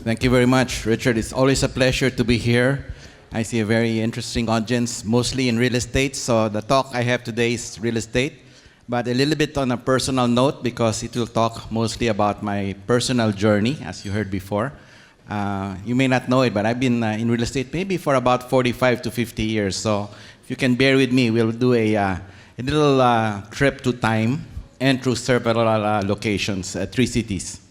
Thank you very much, Richard. It's always a pleasure to be here. I see a very interesting audience, mostly in real estate. So the talk I have today is real estate, but a little bit on a personal note because it will talk mostly about my personal journey, as you heard before. You may not know it, but I've been in real estate maybe for about 45 to 50 years. So if you can bear with me, we'll do a little trip to time and through several locations, 3 cities.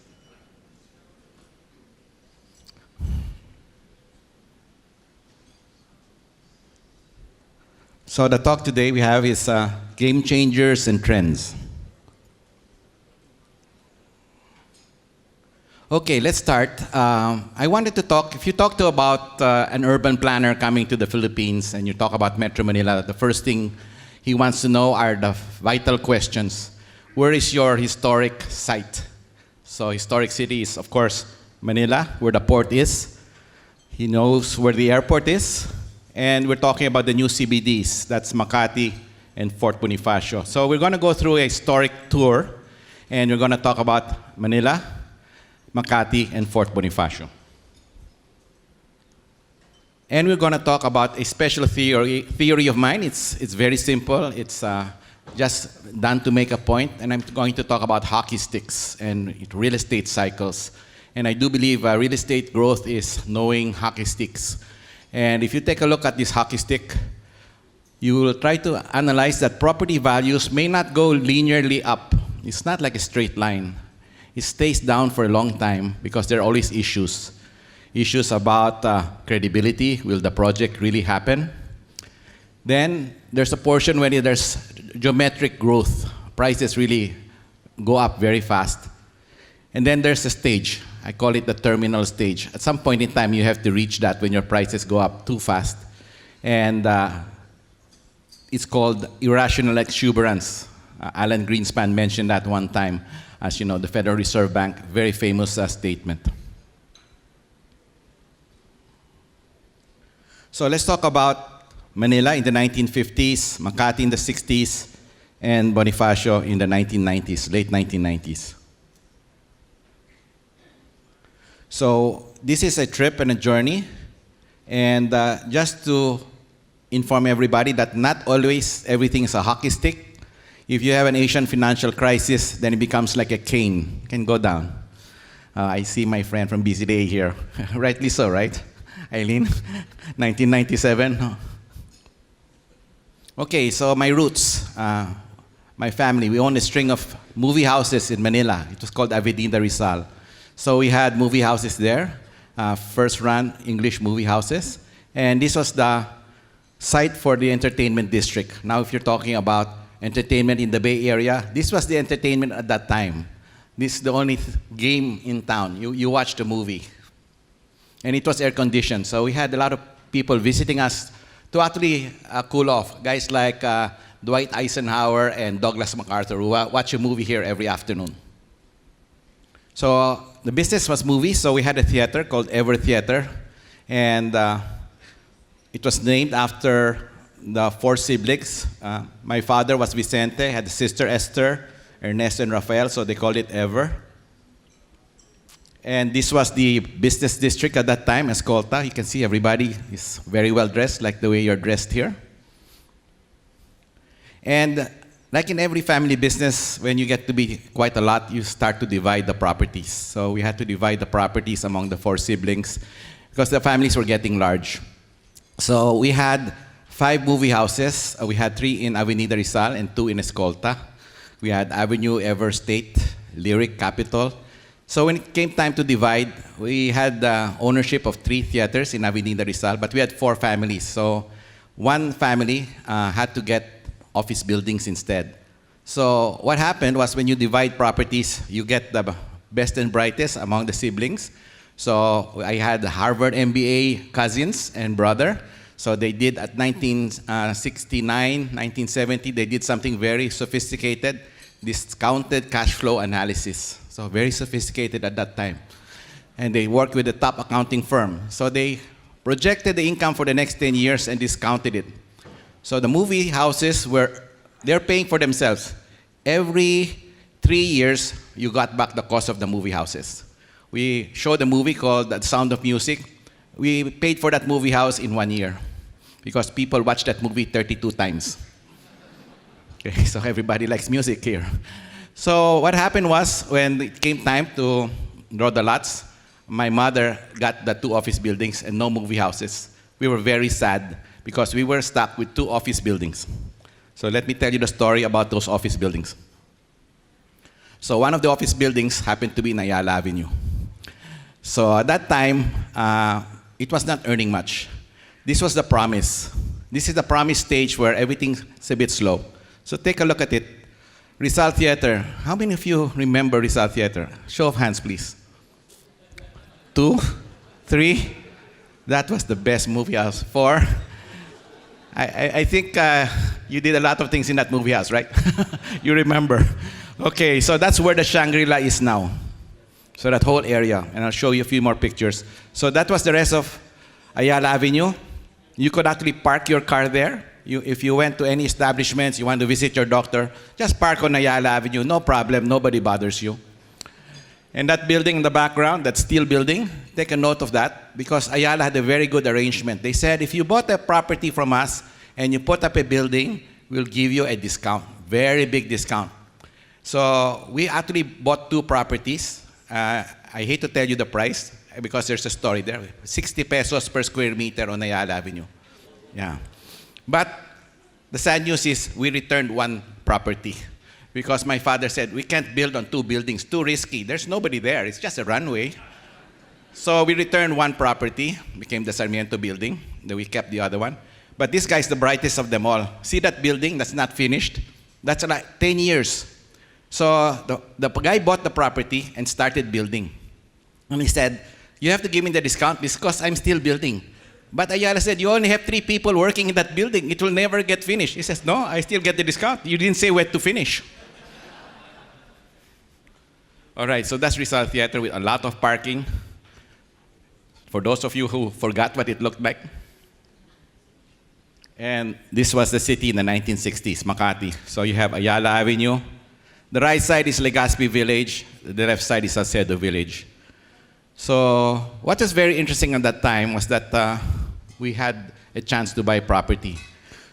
So the talk today we have is game changers and trends. Okay, let's start. I wanted to talk, if you talk to about an urban planner coming to the Philippines and you talk about Metro Manila, the first thing he wants to know are the vital questions. Where is your historic site? So historic city is, of course, Manila, where the port is. He knows where the airport is. And we're talking about the new CBDs. That's Makati and Fort Bonifacio. So we're going to go through a historic tour, and we're going to talk about Manila, Makati, and Fort Bonifacio. And we're going to talk about a special theory of mine. It's very simple. It's just done to make a point. And I'm going to talk about hockey sticks and real estate cycles. And I do believe real estate growth is knowing hockey sticks. And if you take a look at this hockey stick, you will try to analyze that property values may not go linearly up. It's not like a straight line. It stays down for a long time because there are always issues. Issues about credibility. Will the project really happen? Then there's a portion where there's geometric growth. Prices really go up very fast. And then there's a stage. I call it the terminal stage. At some point in time, you have to reach that when your prices go up too fast. And it's called irrational exuberance. Alan Greenspan mentioned that one time. As you know, the Federal Reserve Bank, very famous statement. So let's talk about Manila in the 1950s, Makati in the 60s, and Bonifacio in the 1990s, late 1990s. So this is a trip and a journey, and just to inform everybody that not always everything is a hockey stick. If you have an Asian financial crisis, then it becomes like a cane, can go down. I see my friend from BCDA here, rightly so, right? Eileen, 1997. Okay, so my roots, my family, we own a string of movie houses in Manila. It was called Avenida Rizal. So we had movie houses there, first-run English movie houses. And this was the site for the entertainment district. Now, if you're talking about entertainment in the Bay Area, this was the entertainment at that time. This is the only game in town. You watch the movie. And it was air-conditioned. So we had a lot of people visiting us to actually cool off. Guys like Dwight Eisenhower and Douglas MacArthur who watch a movie here every afternoon. So the business was movies, so we had a theater called Ever Theater, and it was named after the 4 siblings. My father was Vicente, had a sister Esther, Ernesto, and Rafael, so they called it Ever. And this was the business district at that time, Escolta. You can see everybody is very well dressed, like the way you're dressed here. And like in every family business, when you get to be quite a lot, you start to divide the properties. So we had to divide the properties among the 4 siblings because the families were getting large. So we had 5 movie houses. We had 3 in Avenida Rizal and 2 in Escolta. We had Avenue, Ever State, Lyric, Capitol. So when it came time to divide, we had ownership of 3 theaters in Avenida Rizal, but we had 4 families. So one family had to get office buildings instead. So what happened was when you divide properties, you get the best and brightest among the siblings. So I had Harvard MBA cousins and brother. So they did at 1969, 1970, they did something very sophisticated, discounted cash flow analysis. So very sophisticated at that time. And they worked with the top accounting firm. So they projected the income for the next 10 years and discounted it. So the movie houses they're paying for themselves. Every 3 years, you got back the cost of the movie houses. We showed a movie called The Sound of Music. We paid for that movie house in 1 year because people watched that movie 32 times. Okay, so everybody likes music here. So what happened was, when it came time to draw the lots, my mother got the 2 office buildings and no movie houses. We were very sad because we were stuck with 2 office buildings. So let me tell you the story about those office buildings. So one of the office buildings happened to be in Ayala Avenue. So at that time, it was not earning much. This was the promise. This is the promise stage where everything's a bit slow. So take a look at it. Rizal Theater. How many of you remember Rizal Theater? Show of hands, please. 2, 3. That was the best movie house. 4. I think you did a lot of things in that movie house, right? You remember. Okay, so that's where the Shangri-La is now. So that whole area, and I'll show you a few more pictures. So that was the rest of Ayala Avenue. You could actually park your car there. If you went to any establishments, you want to visit your doctor, just park on Ayala Avenue, no problem, nobody bothers you. And that building in the background, that steel building, take a note of that, because Ayala had a very good arrangement. They said, if you bought a property from us and you put up a building, we'll give you a discount, very big discount. So we actually bought 2 properties. I hate to tell you the price because there's a story there. 60 pesos per square meter on Ayala Avenue. Yeah. But the sad news is we returned 1 property because my father said, we can't build on 2 buildings, too risky. There's nobody there. It's just a runway. So we returned 1 property, became the Sarmiento building. Then we kept the other one. But this guy's the brightest of them all. See that building that's not finished? That's like 10 years. So the guy bought the property and started building. And he said, you have to give me the discount because I'm still building. But Ayala said, you only have 3 people working in that building. It will never get finished. He says, no, I still get the discount. You didn't say when to finish. All right, so that's Rizal Theater with a lot of parking. For those of you who forgot what it looked like. And this was the city in the 1960s, Makati. So you have Ayala Avenue. The right side is Legaspi Village. The left side is Salcedo Village. So what was very interesting at that time was that we had a chance to buy property.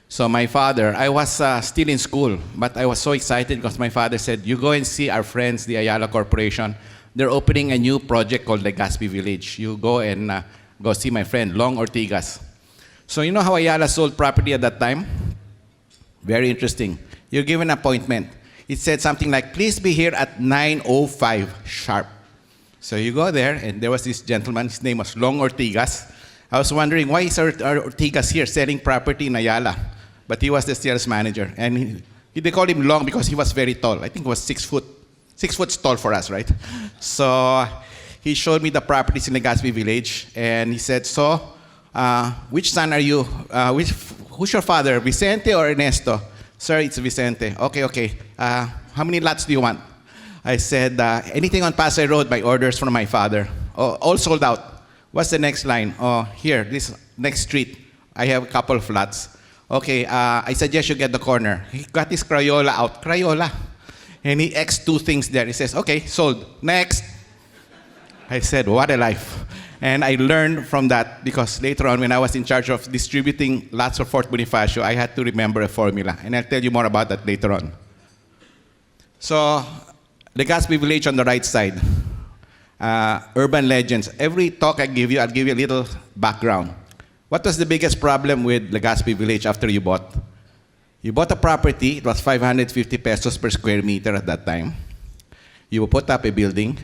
So my father, I was still in school, but I was so excited because my father said, you go and see our friends, the Ayala Corporation. They're opening a new project called Legaspi Village. You go and go see my friend, Long Ortigas. So you know how Ayala sold property at that time? Very interesting. You're given an appointment. It said something like, please be here at 9:05 sharp. So you go there, and there was this gentleman, his name was Long Ortigas. I was wondering, why is Ortigas here selling property in Ayala? But he was the sales manager. And they called him Long because he was very tall. I think he was 6 foot tall for us, right? So he showed me the properties in Legaspi Village, and he said, so, which son are you? Who's your father, Vicente or Ernesto? Sir, it's Vicente. Okay. How many lots do you want? I said, anything on Pasay Road by orders from my father. Oh, all sold out. What's the next line? Oh, here, this next street. I have a couple of lots. Okay, I suggest you get the corner. He got his Crayola out. Crayola. And he X'd 2 things there. He says, okay, sold. Next. I said, what a life. And I learned from that because later on when I was in charge of distributing lots of Fort Bonifacio, I had to remember a formula. And I'll tell you more about that later on. So, Legaspi Village on the right side. Urban legends. Every talk I give you, I'll give you a little background. What was the biggest problem with Legaspi Village after you bought? You bought a property, it was 550 pesos per square meter at that time. You put up a building,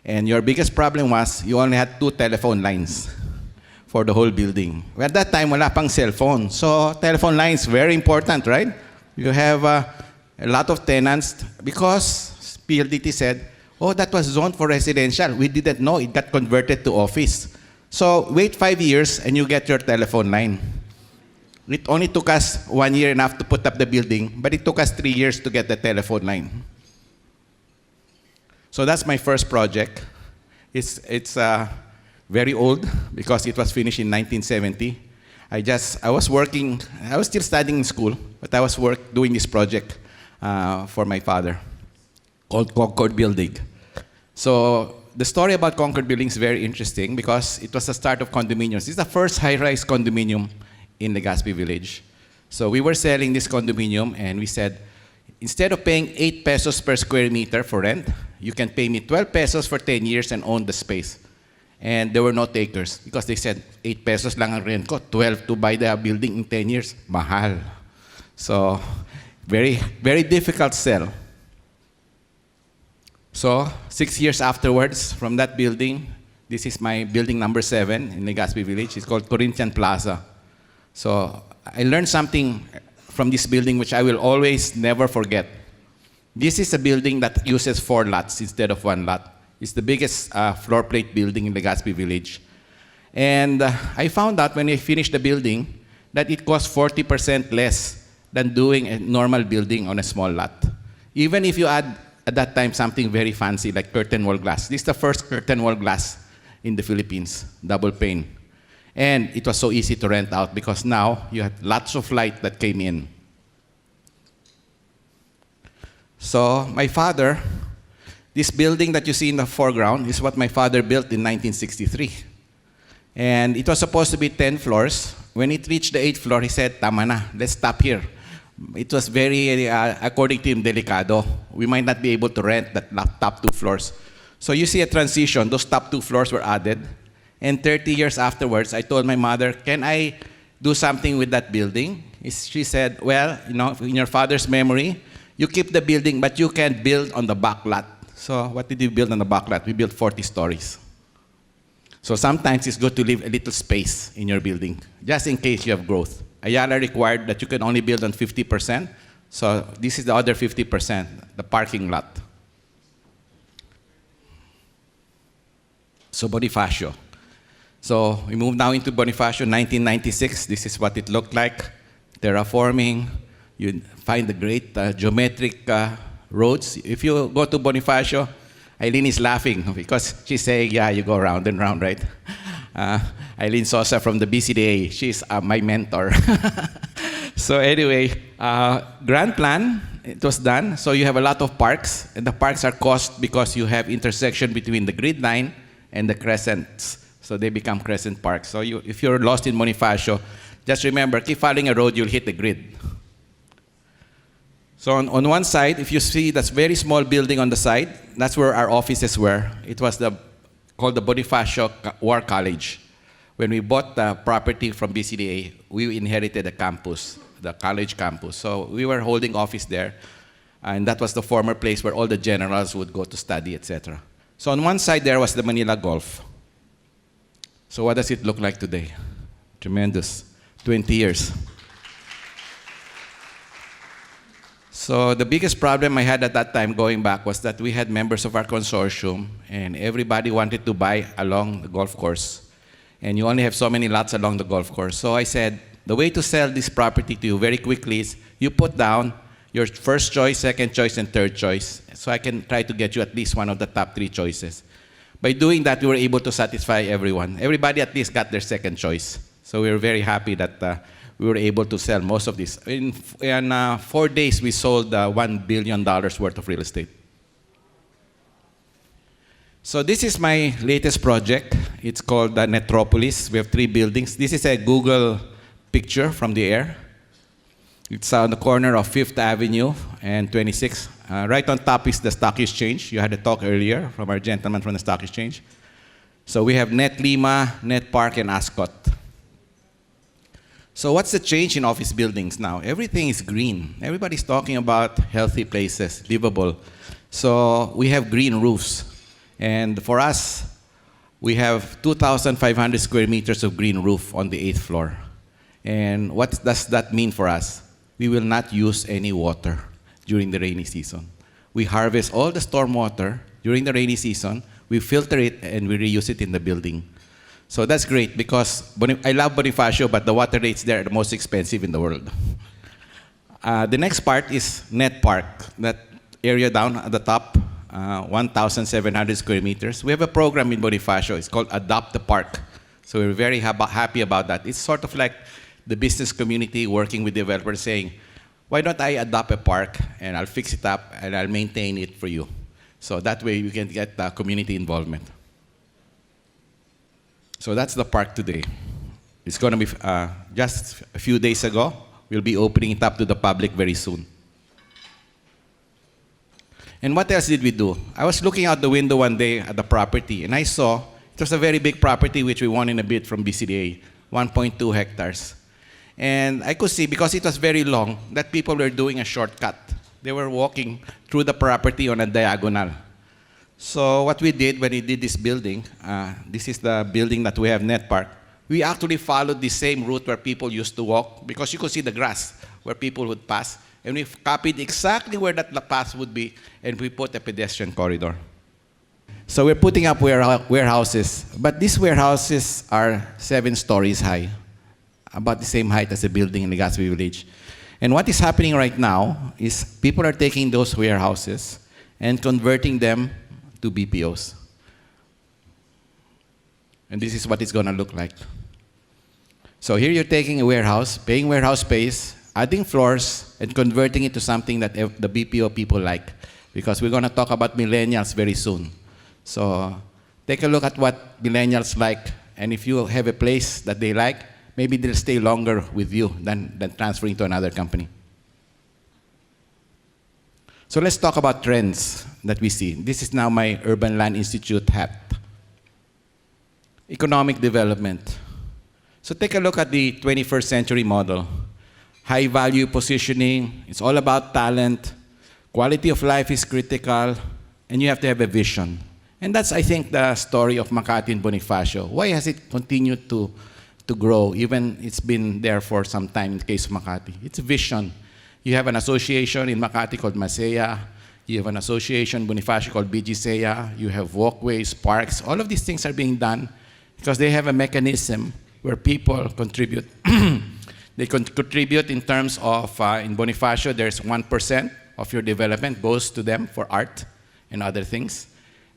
and your biggest problem was you only had 2 telephone lines for the whole building. Well, at that time, wala pang cellphone. So telephone lines, very important, right? You have a lot of tenants because PLDT said, oh, that was zoned for residential. We didn't know it got converted to office. So wait 5 years and you get your telephone line. It only took us 1 year and a half to put up the building, but it took us 3 years to get the telephone line. So that's my first project. It's very old because it was finished in 1970. I was working, I was still studying in school, but I was doing this project for my father called Concord Building. So the story about Concord Building is very interesting because it was the start of condominiums. This is the first high-rise condominium in Legaspi Village. So we were selling this condominium, and we said, instead of paying 8 pesos per square meter for rent, you can pay me 12 pesos for 10 years and own the space. And there were no takers because they said, 8 pesos lang ang rent ko, 12 to buy the building in 10 years, mahal. So, very, very difficult sell. So, 6 years afterwards, from that building, this is my building number 7 in Legaspi Village. It's called Corinthian Plaza. So, I learned something from this building which I will always never forget. This is a building that uses 4 lots instead of 1 lot. It's the biggest floor plate building in Legaspi Village. And I found out when I finished the building that it costs 40% less than doing a normal building on a small lot. Even if you add at that time something very fancy like curtain wall glass. This is the first curtain wall glass in the Philippines, double pane. And it was so easy to rent out because now you had lots of light that came in. So my father, this building that you see in the foreground is what my father built in 1963. And it was supposed to be 10 floors. When it reached the 8th floor, he said, tama na, let's stop here. It was very, according to him, delicado. We might not be able to rent that top 2 floors. So you see a transition. Those top 2 floors were added. And 30 years afterwards, I told my mother, can I do something with that building? She said, well, you know, in your father's memory, you keep the building, but you can build on the back lot. So what did you build on the back lot? We built 40 stories. So sometimes it's good to leave a little space in your building, just in case you have growth. Ayala required that you can only build on 50%. So this is the other 50%, the parking lot. So Bonifacio. So we moved now into Bonifacio, 1996. This is what it looked like. Terraforming. You find the great geometric roads. If you go to Bonifacio, Eileen is laughing because she's saying, yeah, you go round and round, right? Eileen Sosa from the BCDA, she's my mentor. So anyway, grand plan, it was done. So you have a lot of parks, and the parks are caused because you have intersection between the grid line and the crescents. So they become crescent parks. So if you're lost in Bonifacio, just remember, keep following a road, you'll hit the grid. So on one side, if you see that very small building on the side, that's where our offices were. It was called the Bonifacio War College. When we bought the property from BCDA, we inherited the campus, the college campus. So we were holding office there, and that was the former place where all the generals would go to study, etc. So on one side there was the Manila Golf. So what does it look like today? Tremendous. 20 years. So the biggest problem I had at that time going back was that we had members of our consortium and everybody wanted to buy along the golf course. And you only have so many lots along the golf course. So I said, the way to sell this property to you very quickly is you put down your first choice, second choice, and third choice. So I can try to get you at least one of the top 3 choices. By doing that, we were able to satisfy everyone. Everybody at least got their second choice. So we were very happy that we were able to sell most of this. In 4 days, we sold $1 billion worth of real estate. So this is my latest project. It's called Metropolis. We have 3 buildings. This is a Google picture from the air. It's on the corner of 5th Avenue and 26th. Right on top is the stock exchange. You had a talk earlier from our gentleman from the stock exchange. So we have Net Lima, Net Park, and Ascot. So what's the change in office buildings now? Everything is green. Everybody's talking about healthy places, livable. So we have green roofs. And for us, we have 2,500 square meters of green roof on the 8th floor. And what does that mean for us? We will not use any water during the rainy season. We harvest all the storm water during the rainy season, we filter it, and we reuse it in the building. So that's great because I love Bonifacio, but the water rates there are the most expensive in the world. The next part is Net Park, that area down at the top, 1,700 square meters. We have a program in Bonifacio. It's called Adopt the Park. So we're very happy about that. It's sort of like the business community working with developers saying, why don't I adopt a park and I'll fix it up and I'll maintain it for you. So that way we can get community involvement. So that's the park today. It's going to be just a few days ago. We'll be opening it up to the public very soon. And what else did we do? I was looking out the window one day at the property, and I saw it was a very big property which we won in a bid from BCDA, 1.2 hectares. And I could see, because it was very long, that people were doing a shortcut. They were walking through the property on a diagonal. So what we did when we did this building, this is the building that we have, Net Park, we actually followed the same route where people used to walk, because you could see the grass where people would pass. And we copied exactly where that path would be, and we put a pedestrian corridor. So we're putting up warehouses, but these warehouses are 7 stories high, about the same height as the building in Legaspi Village. And what is happening right now is people are taking those warehouses and converting them to BPOs. And this is what it's going to look like. So here you're taking a warehouse, paying warehouse space, adding floors, and converting it to something that the BPO people like. Because we're going to talk about millennials very soon. So take a look at what millennials like. And if you have a place that they like, maybe they'll stay longer with you than transferring to another company. So let's talk about trends that we see. This is now my Urban Land Institute hat. Economic development. So take a look at the 21st century model. High value positioning, it's all about talent, quality of life is critical, and you have to have a vision. And that's, I think, the story of Makati and Bonifacio. Why has it continued to grow, even it's been there for some time in the case of Makati? It's a vision. You have an association in Makati called Masaya, you have an association in Bonifacio called BGSEA, you have walkways, parks, all of these things are being done because they have a mechanism where people contribute. They contribute in terms of, in Bonifacio, there's 1% of your development goes to them for art and other things.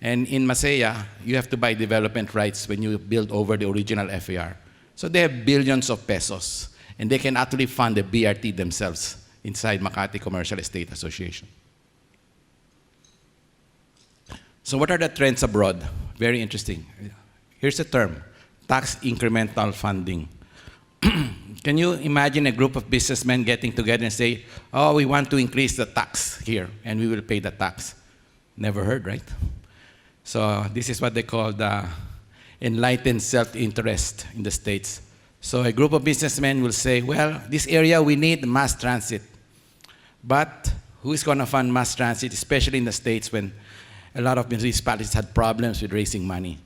And in Masaya, you have to buy development rights when you build over the original FAR. So they have billions of pesos, and they can actually fund the BRT themselves inside Makati Commercial Estate Association. So what are the trends abroad? Very interesting. Here's a term, tax incremental funding. Can you imagine a group of businessmen getting together and say, oh, we want to increase the tax here, and we will pay the tax? Never heard, right? So this is what they call the enlightened self-interest in the States. So a group of businessmen will say, well, this area we need mass transit. But who is going to fund mass transit, especially in the States when a lot of municipalities had problems with raising money?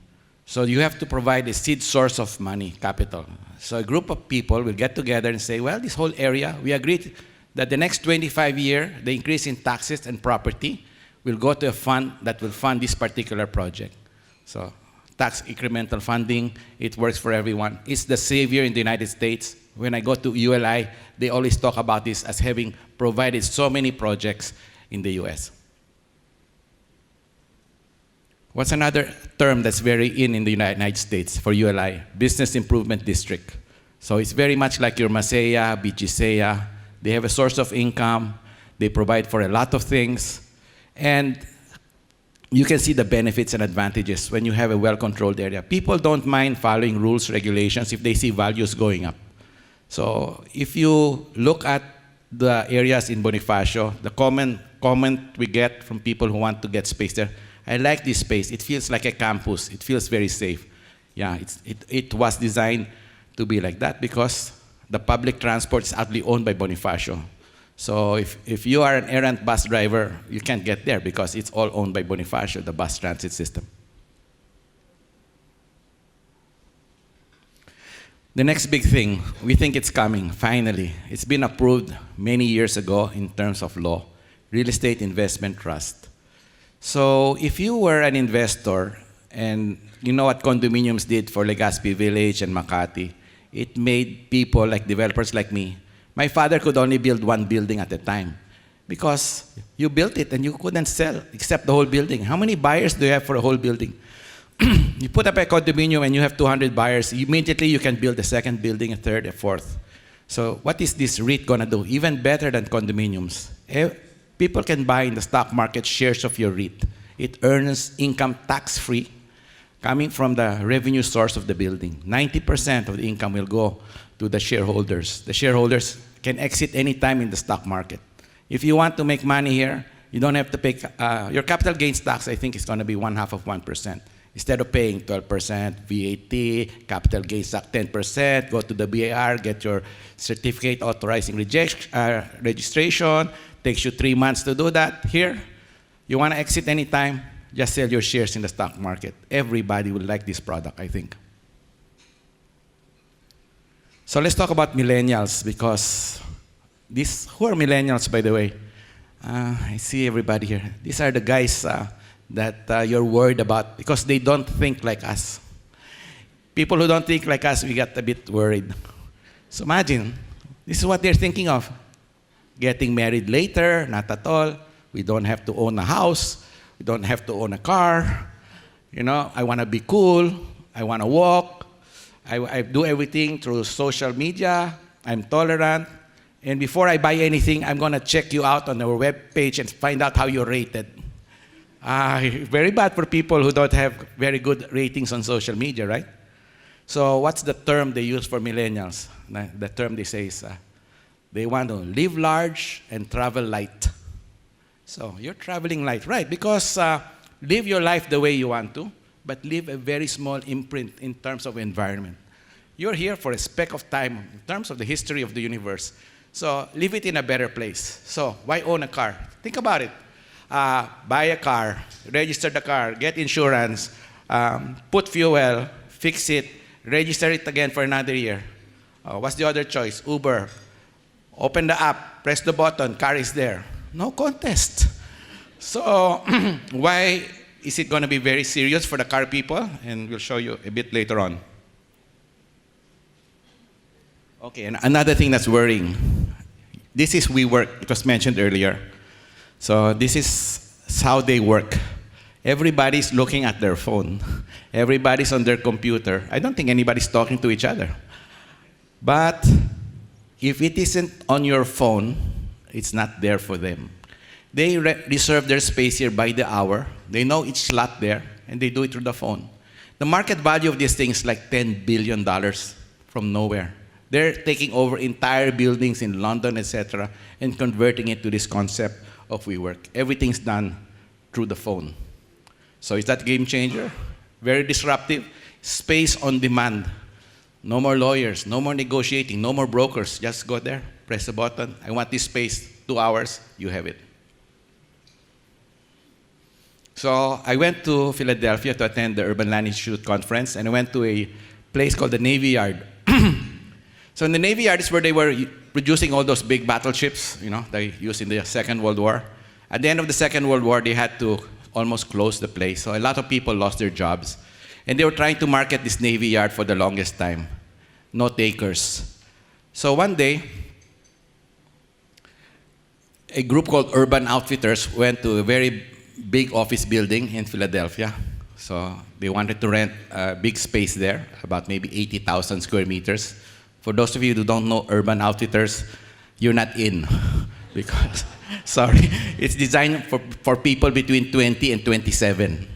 So you have to provide a seed source of money, capital. So a group of people will get together and say, well, this whole area, we agreed that the next 25 years, the increase in taxes and property will go to a fund that will fund this particular project. So tax incremental funding, it works for everyone. It's the savior in the United States. When I go to ULI, they always talk about this as having provided so many projects in the US. What's another term that's very in the United States for ULI? Business Improvement District. So it's very much like your Masaya, BGSEA. They have a source of income. They provide for a lot of things. And you can see the benefits and advantages when you have a well-controlled area. People don't mind following rules, regulations if they see values going up. So if you look at the areas in Bonifacio, the common comment we get from people who want to get space there, I like this space. It feels like a campus. It feels very safe. Yeah, it was designed to be like that because the public transport is actually owned by Bonifacio. So if you are an errant bus driver, you can't get there because it's all owned by Bonifacio, the bus transit system. The next big thing, we think it's coming, finally. It's been approved many years ago in terms of law, Real Estate Investment Trust. So if you were an investor, and you know what condominiums did for Legaspi Village and Makati, it made people like developers like me. My father could only build one building at a time because you built it and you couldn't sell except the whole building. How many buyers do you have for a whole building? You put up a condominium and you have 200 buyers. Immediately you can build a second building, a third, a fourth. So what is this REIT going to do? Even better than condominiums. People can buy in the stock market shares of your REIT It earns income tax-free coming from the revenue source of the building. 90% of the income will go to the shareholders. The shareholders can exit anytime in the stock market. If you want to make money here, you don't have to pay, your capital gains tax, I think, is going to be 1/2%. Instead of paying 12% VAT, capital gains tax 10%, go to the BAR, get your certificate authorizing registration, takes you 3 months to do that. Here, you want to exit anytime, just sell your shares in the stock market. Everybody will like this product, I think. So let's talk about millennials, because who are millennials, by the way? I see everybody here. These are the guys that you're worried about because they don't think like us. People who don't think like us, we got a bit worried. So imagine, this is what they're thinking of. Getting married later, not at all. We don't have to own a house. We don't have to own a car. You know, I want to be cool. I want to walk. I do everything through social media. I'm tolerant. And before I buy anything, I'm going to check you out on our web page and find out how you're rated. Very bad for people who don't have very good ratings on social media, right? So what's the term they use for millennials? The term they say is, they want to live large and travel light. So you're traveling light, right? Because live your life the way you want to, but leave a very small imprint in terms of environment. You're here for a speck of time in terms of the history of the universe. So leave it in a better place. So why own a car? Think about it. Buy a car, register the car, get insurance, put fuel, fix it, register it again for another year. What's the other choice? Uber. Open the app, press the button, car is there. No contest. So why is it going to be very serious for the car people? And we'll show you a bit later on. Okay, and another thing that's worrying. This is WeWork. It was mentioned earlier. So this is how they work. Everybody's looking at their phone. Everybody's on their computer. I don't think anybody's talking to each other. But if it isn't on your phone, it's not there for them. They reserve their space here by the hour. They know each slot there, and they do it through the phone. The market value of this thing is like $10 billion from nowhere. They're taking over entire buildings in London, etc., and converting it to this concept of WeWork. Everything's done through the phone. So is that a game changer? Very disruptive. Space on demand. No more lawyers, no more negotiating, no more brokers. Just go there, press the button. I want this space, 2 hours, you have it. So I went to Philadelphia to attend the Urban Land Institute conference, and I went to a place called the Navy Yard. So in the Navy Yard is where they were producing all those big battleships, you know, they used in the Second World War. At the end of the Second World War, they had to almost close the place. So a lot of people lost their jobs. And they were trying to market this Navy Yard for the longest time. No takers. So one day, a group called Urban Outfitters went to a very big office building in Philadelphia. So they wanted to rent a big space there, about maybe 80,000 square meters. For those of you who don't know Urban Outfitters, you're not in. Because, sorry, it's designed for people between 20 and 27.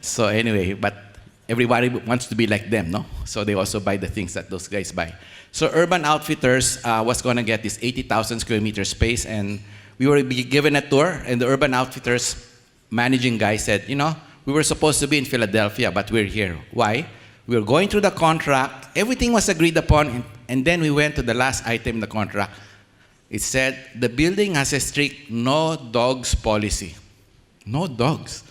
So anyway, but everybody wants to be like them, no? So they also buy the things that those guys buy. So Urban Outfitters was going to get this 80,000 square meter space, and we were given a tour, and the Urban Outfitters managing guy said, you know, we were supposed to be in Philadelphia, but we're here. Why? We were going through the contract, everything was agreed upon, and then we went to the last item in the contract. It said, the building has a strict no dogs policy. No dogs.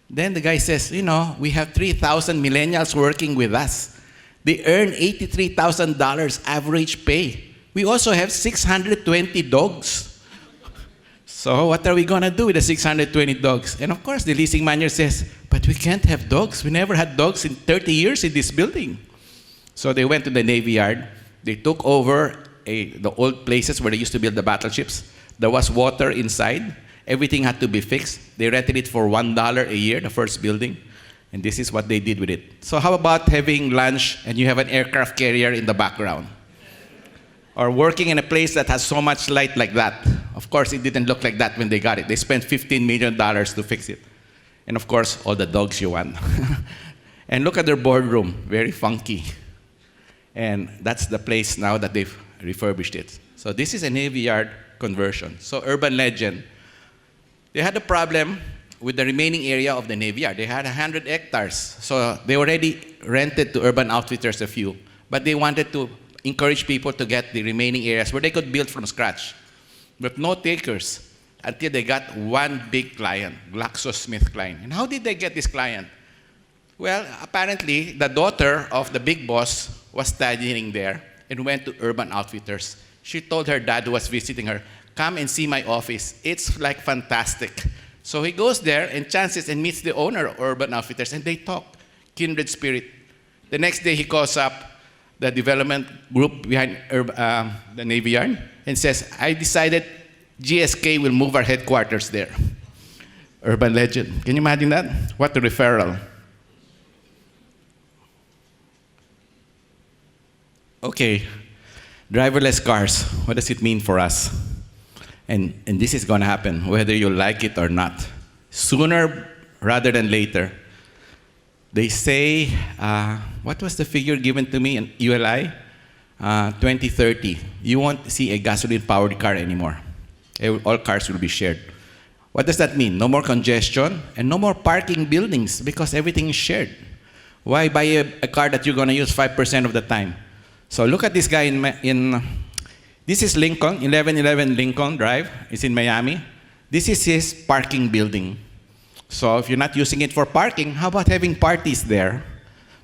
Then the guy says, you know, we have 3,000 millennials working with us. They earn $83,000 average pay. We also have 620 dogs. So what are we going to do with the 620 dogs? And of course, the leasing manager says, but we can't have dogs. We never had dogs in 30 years in this building. So they went to the Navy Yard. They took over the old places where they used to build the battleships. There was water inside. Everything had to be fixed. They rented it for $1 a year, the first building. And this is what they did with it. So how about having lunch and you have an aircraft carrier in the background? Or working in a place that has so much light like that. Of course, it didn't look like that when they got it. They spent $15 million to fix it. And of course, all the dogs you want. And look at their boardroom, very funky. And that's the place now that they've refurbished it. So this is a Navy Yard conversion. So urban legend. They had a problem with the remaining area of the Navy Yard. They had 100 hectares. So they already rented to Urban Outfitters a few. But they wanted to encourage people to get the remaining areas where they could build from scratch. But no takers until they got one big client, GlaxoSmithKline. And how did they get this client? Well, apparently, the daughter of the big boss was studying there and went to Urban Outfitters. She told her dad who was visiting her, come and see my office. It's like fantastic. So he goes there and chances and meets the owner of Urban Outfitters, and they talk, kindred spirit. The next day, he calls up the development group behind the Navy Yard and says, I decided GSK will move our headquarters there. Urban legend. Can you imagine that? What a referral. Okay, driverless cars, what does it mean for us? And this is going to happen, whether you like it or not. Sooner rather than later. They say, what was the figure given to me in ULI? 2030. You won't see a gasoline-powered car anymore. All cars will be shared. What does that mean? No more congestion and no more parking buildings because everything is shared. Why buy a car that you're going to use 5% of the time? So look at this guy this is Lincoln, 1111 Lincoln Drive. It's in Miami. This is his parking building. So if you're not using it for parking, how about having parties there?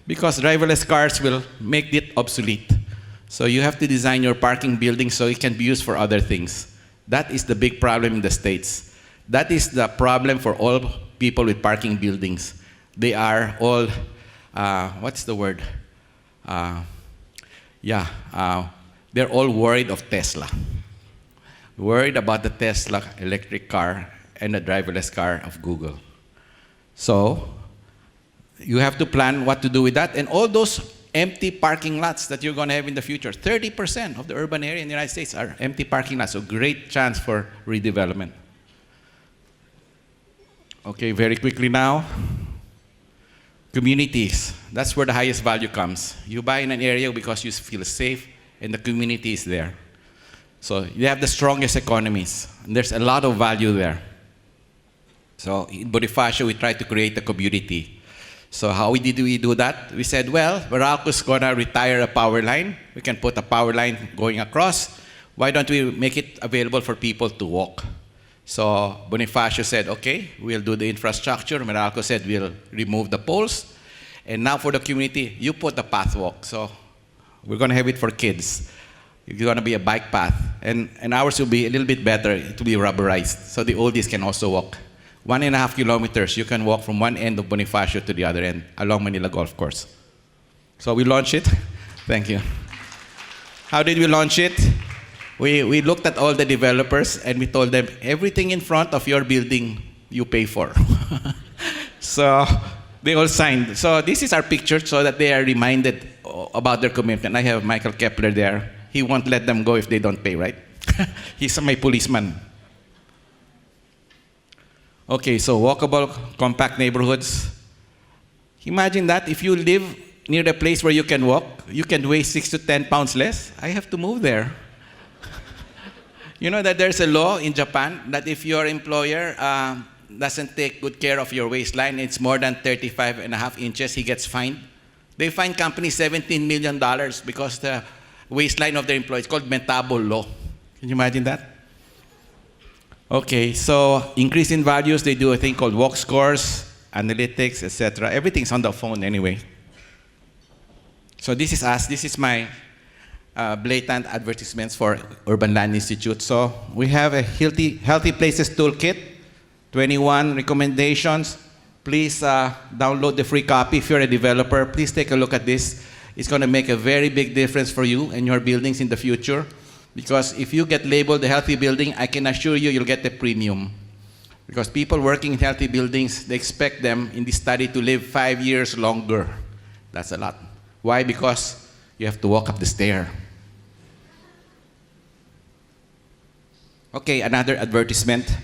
Because driverless cars will make it obsolete. So you have to design your parking building so it can be used for other things. That is the big problem in the States. That is the problem for all people with parking buildings. They are all, what's the word? They're all worried of Tesla. Worried about the Tesla electric car and the driverless car of Google. So you have to plan what to do with that. And all those empty parking lots that you're going to have in the future, 30% of the urban area in the United States are empty parking lots. So great chance for redevelopment. Okay, very quickly now. Communities, that's where the highest value comes. You buy in an area because you feel safe and the community is there. So you have the strongest economies. And there's a lot of value there. So in Bonifacio, we tried to create a community. So how did we do that? We said, well, Meralco's going to retire a power line. We can put a power line going across. Why don't we make it available for people to walk? So Bonifacio said, okay, we'll do the infrastructure. Meralco said, we'll remove the poles. And now for the community, you put the path walk. So we're going to have it for kids. It's going to be a bike path. And ours will be a little bit better. It will be rubberized. So the oldies can also walk. 1.5 kilometers, you can walk from one end of Bonifacio to the other end along Manila Golf Course. So we launched it. Thank you. How did we launch it? We looked at all the developers and we told them, everything in front of your building, you pay for. So they all signed. So this is our picture so that they are reminded about their commitment. I have Michael Kepler there. He won't let them go if they don't pay, right? He's my policeman. Okay, so walkable, compact neighborhoods. Imagine that if you live near the place where you can walk, you can weigh 6 to 10 pounds less. I have to move there. You know that there's a law in Japan that if your employer doesn't take good care of your waistline, it's more than 35.5 inches, he gets fined. They fine companies $17 million because the waistline of their employees, it's called Metabo law. Can you imagine that? Okay, so increase in values, they do a thing called walk scores, analytics, etc. Everything's on the phone anyway. So this is us. This is my blatant advertisements for Urban Land Institute. So we have a Healthy Places Toolkit, 21 recommendations. Please download the free copy. If you're a developer, please take a look at this. It's going to make a very big difference for you and your buildings in the future. Because if you get labeled a healthy building, I can assure you you'll get a premium. Because people working in healthy buildings, they expect them in this study to live 5 years longer. That's a lot. Why? Because you have to walk up the stair. Okay, another advertisement.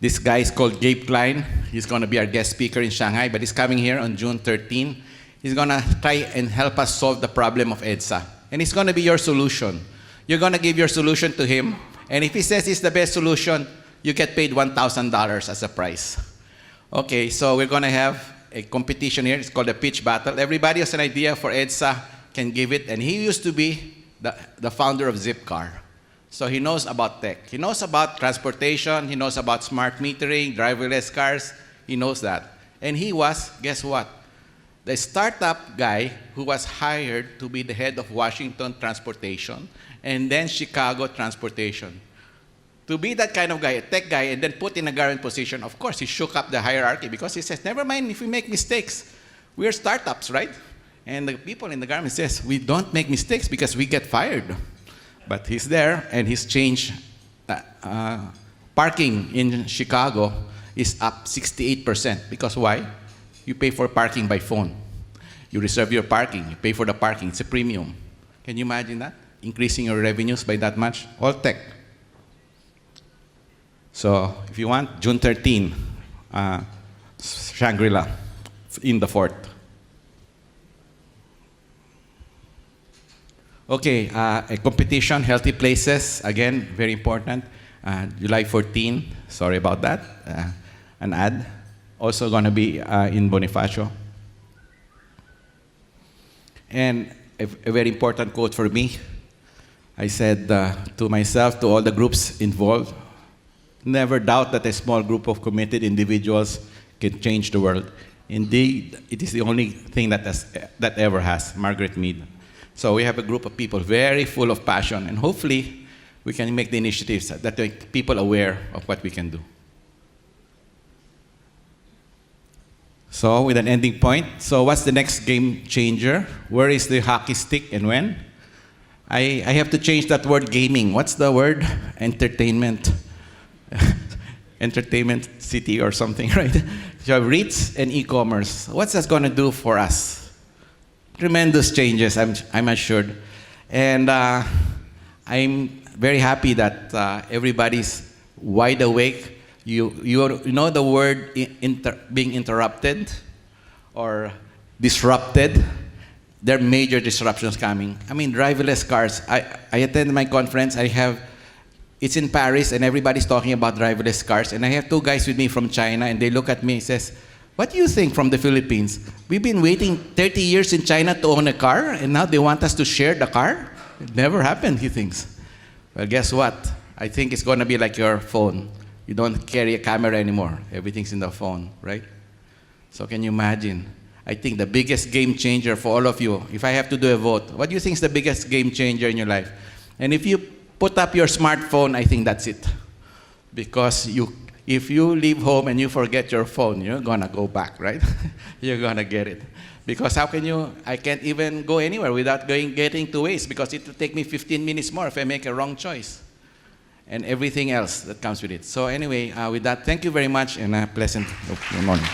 This guy is called Gabe Klein. He's going to be our guest speaker in Shanghai, but he's coming here on June 13. He's going to try and help us solve the problem of EDSA. And it's going to be your solution. You're going to give your solution to him, and if he says it's the best solution, you get paid $1,000 as a prize. Okay, so we're going to have a competition here. It's called a pitch battle. Everybody has an idea for EDSA, can give it, and he used to be the founder of Zipcar. So he knows about tech. He knows about transportation. He knows about smart metering, driverless cars. He knows that. And he was, guess what? The startup guy who was hired to be the head of Washington Transportation and then Chicago Transportation. To be that kind of guy, a tech guy, and then put in a government position, of course, he shook up the hierarchy because he says, never mind if we make mistakes. We're startups, right? And the people in the government says, we don't make mistakes because we get fired. But he's there, and he's changed. Parking in Chicago is up 68%. Because why? You pay for parking by phone. You reserve your parking. You pay for the parking. It's a premium. Can you imagine that? Increasing your revenues by that much? All tech. So if you want, June 13, Shangri-La in the fort. Okay, a competition, healthy places, again, very important. July 14, sorry about that, an ad. Also going to be in Bonifacio. And a very important quote for me. I said to myself, to all the groups involved, never doubt that a small group of committed individuals can change the world. Indeed, it is the only thing that ever has. Margaret Mead. So we have a group of people very full of passion, and hopefully we can make the initiatives that make people aware of what we can do. So with an ending point, so what's the next game changer? Where is the hockey stick and when? I have to change that word gaming. What's the word? Entertainment. Entertainment city or something, right? So REITs and e-commerce. What's that going to do for us? Tremendous changes, I'm assured. And I'm very happy that everybody's wide awake. You know the word being interrupted or disrupted? There are major disruptions coming. I mean, driverless cars. I attended my conference. It's in Paris, and everybody's talking about driverless cars. And I have two guys with me from China, and they look at me and says, what do you think from the Philippines? We've been waiting 30 years in China to own a car, and now they want us to share the car? It never happened, he thinks. Well, guess what? I think it's going to be like your phone. You don't carry a camera anymore. Everything's in the phone, right? So can you imagine? I think the biggest game changer for all of you, if I have to do a vote, what do you think is the biggest game changer in your life? And if you put up your smartphone, I think that's it. Because if you leave home and you forget your phone, you're going to go back, right? You're going to get it. Because I can't even go anywhere without getting to waste, because it will take me 15 minutes more if I make a wrong choice. And everything else that comes with it. So anyway, with that, thank you very much, and a pleasant morning.